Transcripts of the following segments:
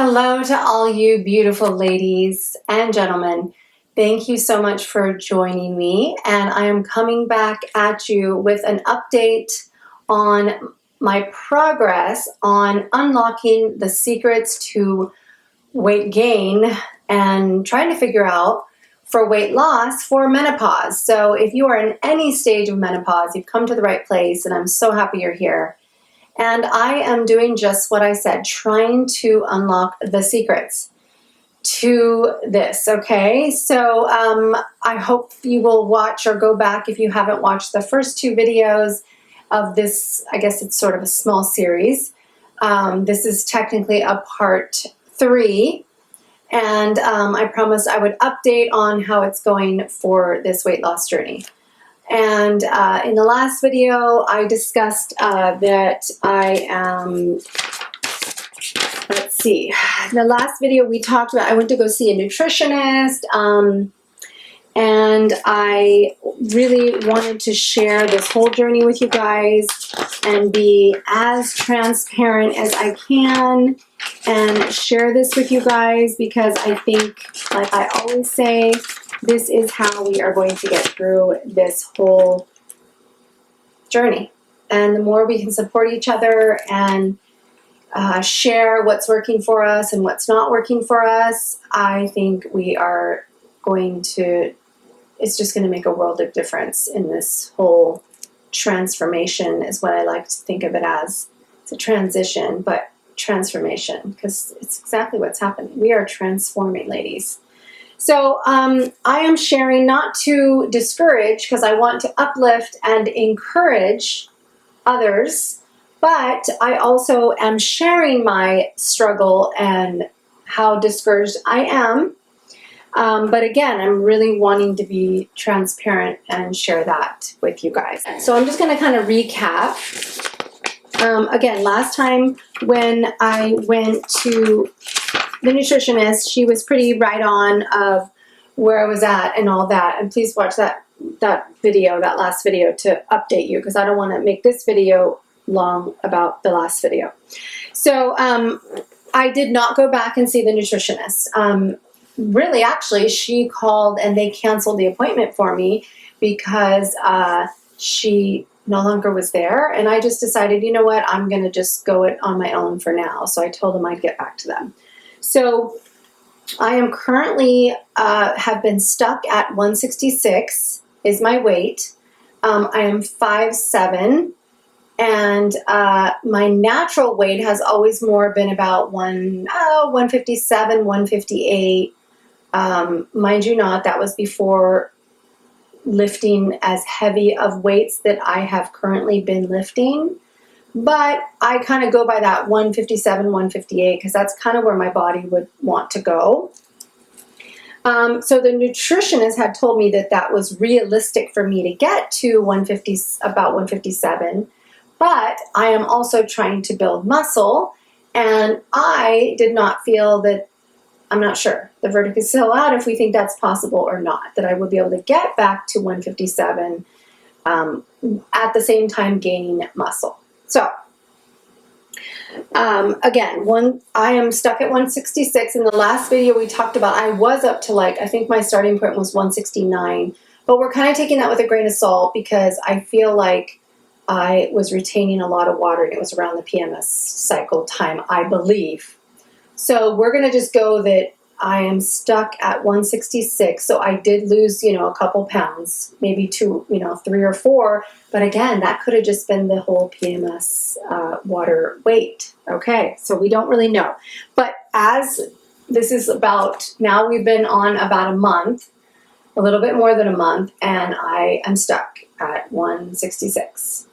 Hello to all you beautiful ladies and gentlemen. Thank you so much for joining me, and I am coming back at you with an update on my progress on unlocking the secrets to weight gain and trying to figure out for weight loss for menopause. So if you are in any stage of menopause, you've come to the right place, and I'm so happy you're here. And I am doing just what I said, trying to unlock the secrets to this, okay? So I hope you will watch or go back if you haven't watched the first two videos of this. I guess it's sort of a small series. This is technically a part 3. And I promised I would update on how it's going for this weight loss journey. And in the last video, I discussed that I am, let's see, in the last video we talked about, I went to go see a nutritionist, and I really wanted to share this whole journey with you guys and be as transparent as I can and share this with you guys, because I think, like I always say, this is how we are going to get through this whole journey. And the more we can support each other and share what's working for us and what's not working for us, I think we are going to, it's just going to make a world of difference in this whole transformation, is what I like to think of it as. It's a transition, but transformation, because it's exactly what's happening. We are transforming, ladies. So I am sharing not to discourage, because I want to uplift and encourage others, but I also am sharing my struggle and how discouraged I am. But again, I'm really wanting to be transparent and share that with you guys. So I'm just going to kind of recap. Again, last time when I went to the nutritionist, she was pretty right on of where I was at and all that. And please watch that video, that last video, to update you, because I don't want to make this video long about the last video. So I did not go back and see the nutritionist. Really, actually, she called and they canceled the appointment for me because she no longer was there. And I just decided, you know what, I'm going to just go it on my own for now. So I told them I'd get back to them. So I am currently, have been stuck at 166 is my weight. I am 5'7", and my natural weight has always more been about 157, 158. Mind you not, that was before lifting as heavy of weights that I have currently been lifting. But I kind of go by that 157, 158, because that's kind of where my body would want to go. So the nutritionist had told me that that was realistic for me to get to 150, about 157. But I am also trying to build muscle, and I did not feel that, I'm not sure, the verdict is still out if we think that's possible or not, that I would be able to get back to 157 at the same time gaining muscle. So, again, I am stuck at 166. In the last video we talked about, I was up to, like, I think my starting point was 169, but we're kind of taking that with a grain of salt, because I feel like I was retaining a lot of water, and it was around the PMS cycle time, I believe. So we're going to just go that I am stuck at 166. So I did lose, a couple pounds, maybe 2, 3 or 4. But again, that could have just been the whole PMS water weight. Okay, so we don't really know. But as this is about, now we've been on about a month, a little bit more than a month, and I am stuck at 166.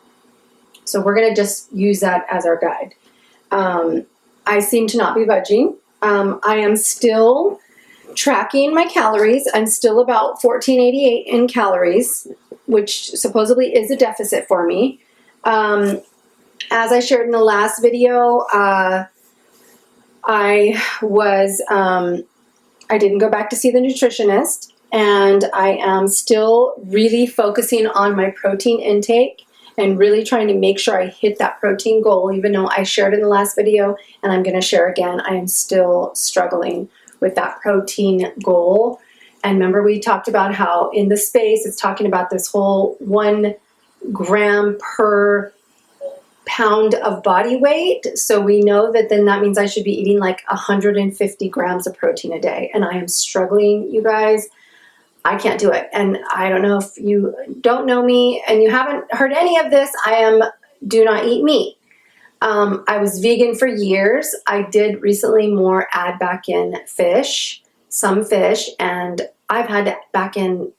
So we're going to just use that as our guide. I seem to not be budging. I am still tracking my calories. I'm still about 1488 in calories, which supposedly is a deficit for me. As I shared in the last video, I didn't go back to see the nutritionist, and I am still really focusing on my protein intake and really trying to make sure I hit that protein goal, even though I shared in the last video, and I'm going to share again, I am still struggling with that protein goal. And remember, we talked about how in the space, it's talking about this whole 1 gram per pound of body weight. So we know that then that means I should be eating like 150 grams of protein a day. And I am struggling, you guys. I can't do it. And I don't know if you don't know me and you haven't heard any of this, do not eat meat. I was vegan for years. I did recently more add back in some fish, and I've had to back in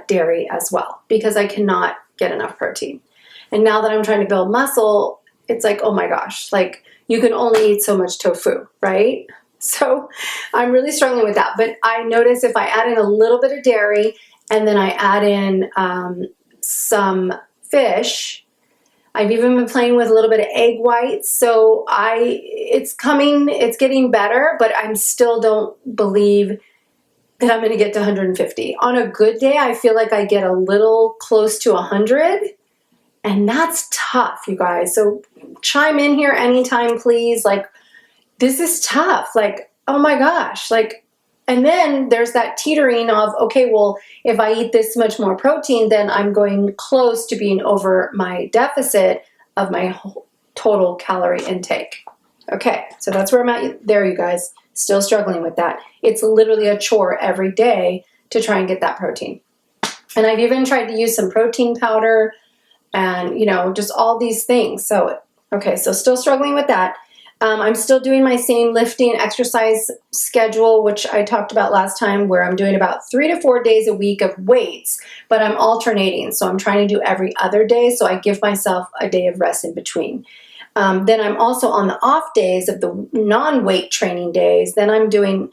dairy as well because I cannot get enough protein. And now that I'm trying to build muscle, it's like, oh my gosh, like you can only eat so much tofu, right? So I'm really struggling with that. But I notice if I add in a little bit of dairy and then I add in some fish, I've even been playing with a little bit of egg whites. So it's getting better, but I still don't believe that I'm going to get to 150. On a good day, I feel like I get a little close to 100. And that's tough, you guys. So chime in here anytime, please. Like, this is tough. Like, oh my gosh. Like, and then there's that teetering of, okay, well, if I eat this much more protein, then I'm going close to being over my deficit of my total calorie intake. Okay, so that's where I'm at there, you guys. Still struggling with that. It's literally a chore every day to try and get that protein. And I've even tried to use some protein powder and, you know, just all these things. So, okay, so still struggling with that. I'm still doing my same lifting exercise schedule, which I talked about last time, where I'm doing about 3 to 4 days a week of weights, but I'm alternating. So I'm trying to do every other day. So I give myself a day of rest in between. Then I'm also on the off days of the non-weight training days. Then I'm doing,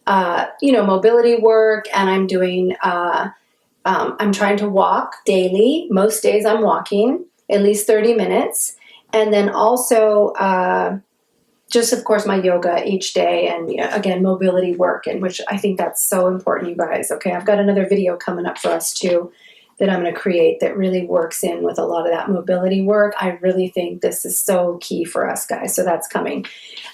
mobility work, and I'm doing, I'm trying to walk daily. Most days I'm walking at least 30 minutes. And then also, just of course my yoga each day, and again, mobility work, and which I think that's so important, you guys. Okay, I've got another video coming up for us too that I'm going to create that really works in with a lot of that mobility work. I really think this is so key for us, guys. So that's coming.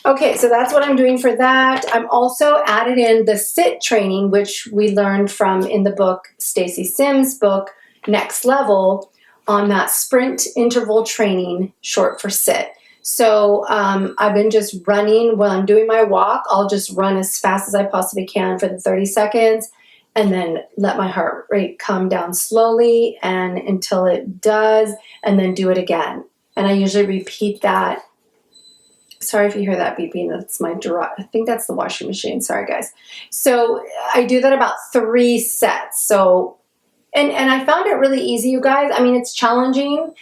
Okay, so that's what I'm doing for that. I'm also added in the sit training, which we learned from in the book, Stacy Sims' book, Next Level, on that sprint interval training, short for sit. So I've been just running while I'm doing my walk. I'll just run as fast as I possibly can for the 30 seconds and then let my heart rate come down slowly and until it does, and then do it again. And I usually repeat that. Sorry if you hear that beeping. That's my I think that's the washing machine. Sorry, guys. So I do that about 3 sets. So, and I found it really easy, you guys. I mean, it's challenging.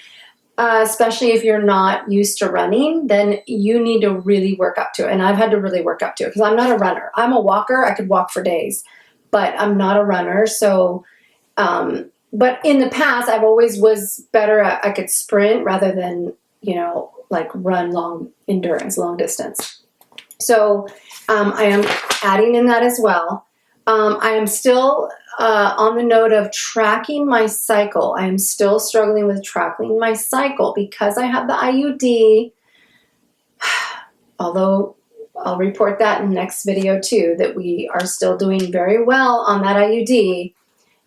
Especially if you're not used to running, then you need to really work up to it. And I've had to really work up to it because I'm not a runner. I'm a walker. I could walk for days, but I'm not a runner. So, but in the past, I've always was better at, I could sprint rather than, like run long endurance, long distance. So I am adding in that as well. I am still on the note of tracking my cycle. I am still struggling with tracking my cycle because I have the IUD, although I'll report that in the next video too, that we are still doing very well on that IUD,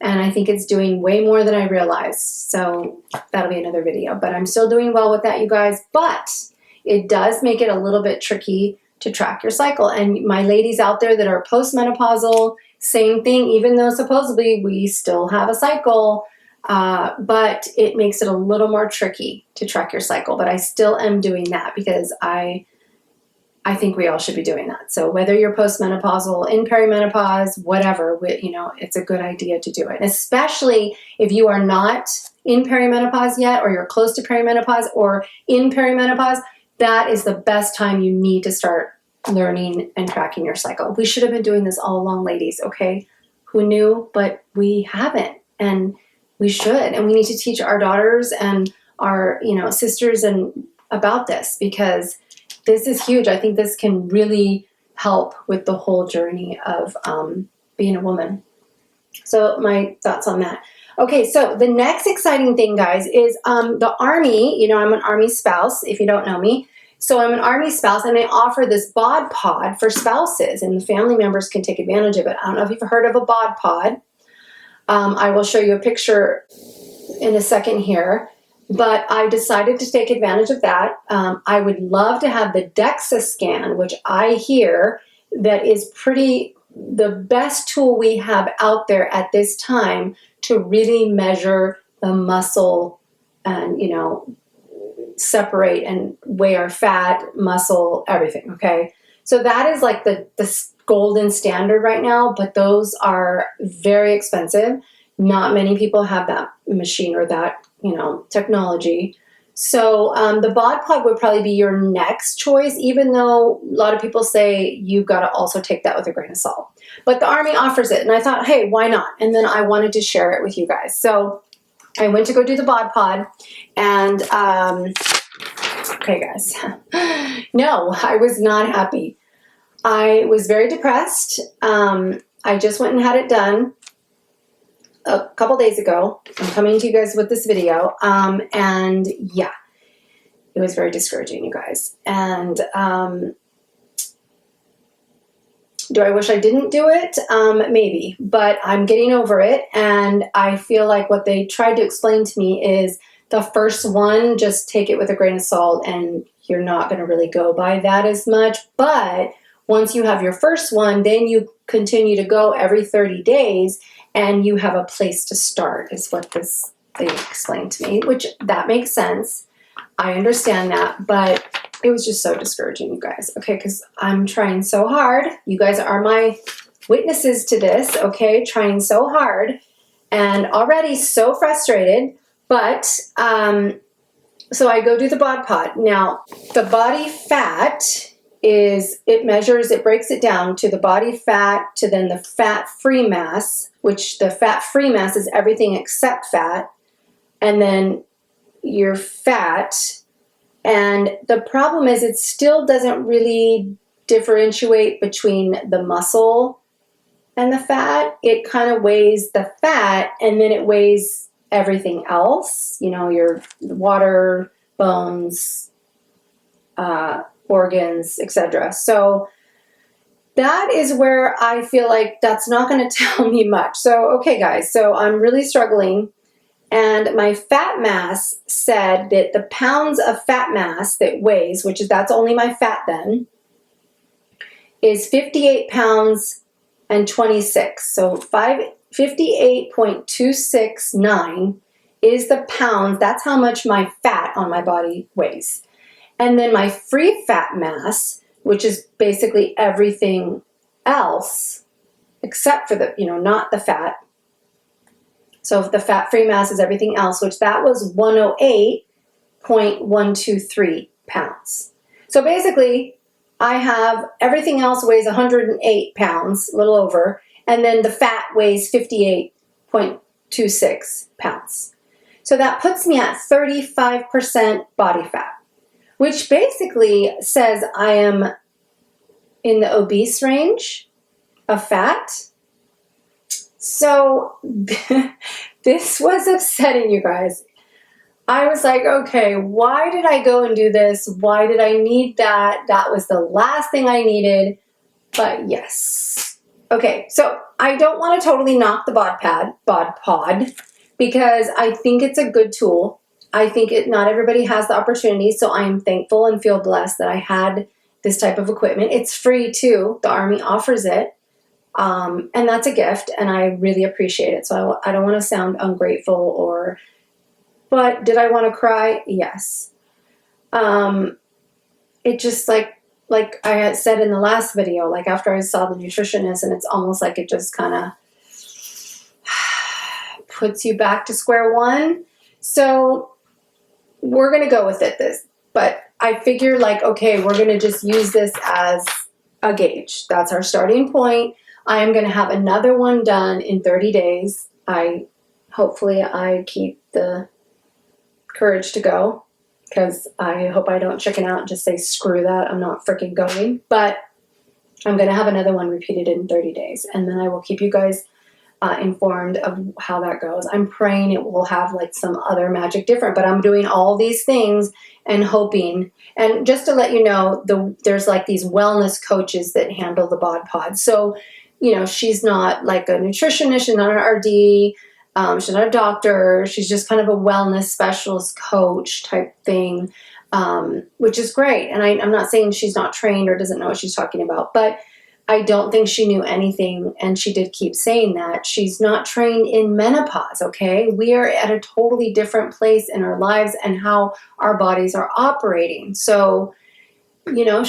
and I think it's doing way more than I realized. So that'll be another video, but I'm still doing well with that, you guys, but it does make it a little bit tricky to track your cycle. And my ladies out there that are postmenopausal, same thing, even though supposedly we still have a cycle, but it makes it a little more tricky to track your cycle. But I still am doing that because I think we all should be doing that. So whether you're postmenopausal, in perimenopause, whatever, it's a good idea to do it. Especially if you are not in perimenopause yet, or you're close to perimenopause or in perimenopause, that is the best time you need to start learning and tracking your cycle. We should have been doing this all along, ladies, okay? Who knew? But we haven't, and we should. And we need to teach our daughters and our, sisters and about this, because this is huge. I think this can really help with the whole journey of being a woman. So my thoughts on that. Okay, so the next exciting thing, guys, is the Army. You know, I'm an Army spouse, if you don't know me. So I'm an Army spouse, and they offer this BOD pod for spouses, and the family members can take advantage of it. I don't know if you've heard of a BOD pod. I will show you a picture in a second here, but I decided to take advantage of that. I would love to have the DEXA scan, which I hear that is the best tool we have out there at this time to really measure the muscle and, you know, separate and weigh our fat, muscle, everything, okay? So that is like the golden standard right now, but those are very expensive. Not many people have that machine or that, you know, technology. So the BOD pod would probably be your next choice, even though a lot of people say you've got to also take that with a grain of salt. But the Army offers it, and I thought, hey, why not? And then I wanted to share it with you guys. So I went to go do the BOD pod, and okay, guys, no, I was not happy. I was very depressed. I just went and had it done a couple days ago. I'm coming to you guys with this video. And yeah, it was very discouraging, you guys. And do I wish I didn't do it? Maybe, but I'm getting over it. And I feel like what they tried to explain to me is the first one, just take it with a grain of salt, and you're not going to really go by that as much. But once you have your first one, then you continue to go every 30 days, and you have a place to start, is what they explained to me, which that makes sense. I understand that, but it was just so discouraging, you guys, okay, because I'm trying so hard. You guys are my witnesses to this, okay, trying so hard and already so frustrated, but so I go do the BOD pod. Now, the body fat it breaks it down to the body fat, to then the fat-free mass, which the fat-free mass is everything except fat, and then your fat. And the problem is it still doesn't really differentiate between the muscle and the fat. It kind of weighs the fat, and then it weighs everything else, you know, your water, bones, organs, etc. So that is where I feel like that's not going to tell me much. So, okay, guys, so I'm really struggling. And my fat mass said that the pounds of fat mass that weighs, that's only my fat then, is 58 pounds and 26. So 58.269 is the pounds. That's how much my fat on my body weighs. And then my free fat mass, which is basically everything else except for the, not the fat. So if the fat-free mass is everything else, which that was 108.123 pounds. So basically, I have everything else weighs 108 pounds, a little over, and then the fat weighs 58.26 pounds. So that puts me at 35% body fat, which basically says I am in the obese range of fat. So this was upsetting, you guys. I was like, okay, why did I go and do this? Why did I need that? That was the last thing I needed. But yes. Okay, so I don't want to totally knock the BOD pod, because I think it's a good tool. I think not everybody has the opportunity, so I am thankful and feel blessed that I had this type of equipment. It's free too. The Army offers it. And that's a gift, and I really appreciate it. So I don't want to sound ungrateful but did I want to cry? Yes. It just like I had said in the last video, like after I saw the nutritionist, and it's almost like it just kind of puts you back to square one. So we're going to go with it, but I figure like, okay, we're going to just use this as a gauge. That's our starting point. I am going to have another one done in 30 days. Hopefully I keep the courage to go, because I hope I don't chicken out and just say, screw that, I'm not freaking going. But I'm going to have another one repeated in 30 days. And then I will keep you guys informed of how that goes. I'm praying it will have like some other magic different, but I'm doing all these things and hoping. And just to let you know, there's like these wellness coaches that handle the BOD pod. So, you know, she's not like a nutritionist, she's not an RD, she's not a doctor. She's just kind of a wellness specialist coach type thing, which is great. And I'm not saying she's not trained or doesn't know what she's talking about, but I don't think she knew anything, and she did keep saying that. She's not trained in menopause, okay? We are at a totally different place in our lives and how our bodies are operating. So, you know,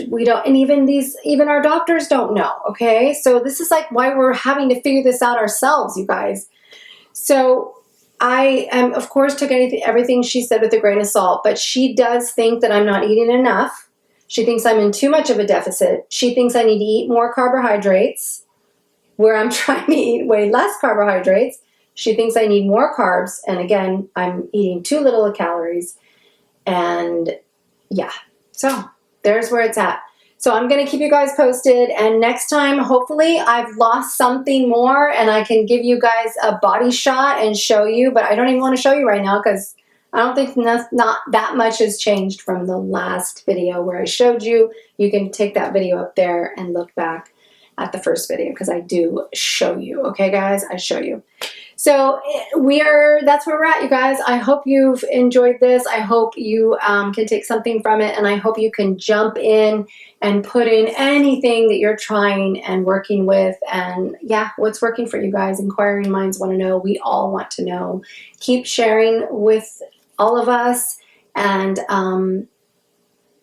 we don't, and even our doctors don't know, okay? So this is like why we're having to figure this out ourselves, you guys. So I am, of course, took everything she said with a grain of salt, but she does think that I'm not eating enough. She thinks I'm in too much of a deficit. She thinks I need to eat more carbohydrates, where I'm trying to eat way less carbohydrates. She thinks I need more carbs. And again, I'm eating too little calories. And yeah, so there's where it's at. So I'm going to keep you guys posted. And next time, hopefully, I've lost something more and I can give you guys a body shot and show you. But I don't even want to show you right now because I don't think not that much has changed from the last video where I showed you. You can take that video up there and look back at the first video because I do show you. Okay, guys, I show you. So that's where we're at, you guys. I hope you've enjoyed this. I hope you can take something from it, and I hope you can jump in and put in anything that you're trying and working with. And yeah, what's working for you guys? Inquiring minds want to know. We all want to know. Keep sharing with all of us, and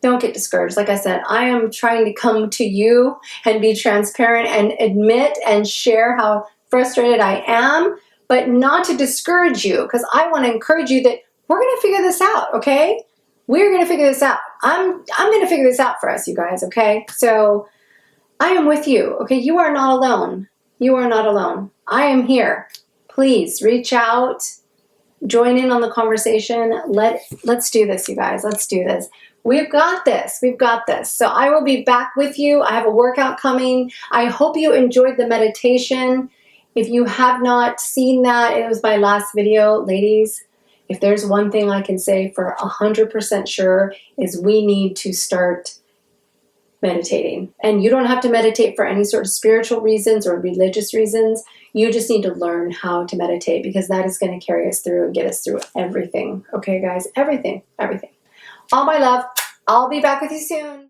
don't get discouraged. Like I said, I am trying to come to you and be transparent and admit and share how frustrated I am, but not to discourage you, because I want to encourage you that we're going to figure this out, okay? We're going to figure this out. I'm going to figure this out for us, you guys, okay? So I am with you, okay? You are not alone. You are not alone. I am here. Please reach out. Join in on the conversation. Let's do this, you guys. Let's do this. We've got this. We've got this. So I will be back with you. I have a workout coming. I hope you enjoyed the meditation. If you have not seen that, it was my last video. Ladies, if there's one thing I can say for 100% sure is we need to start meditating. And you don't have to meditate for any sort of spiritual reasons or religious reasons. You just need to learn how to meditate, because that is going to carry us through and get us through everything. Okay, guys? Everything. Everything. All my love. I'll be back with you soon.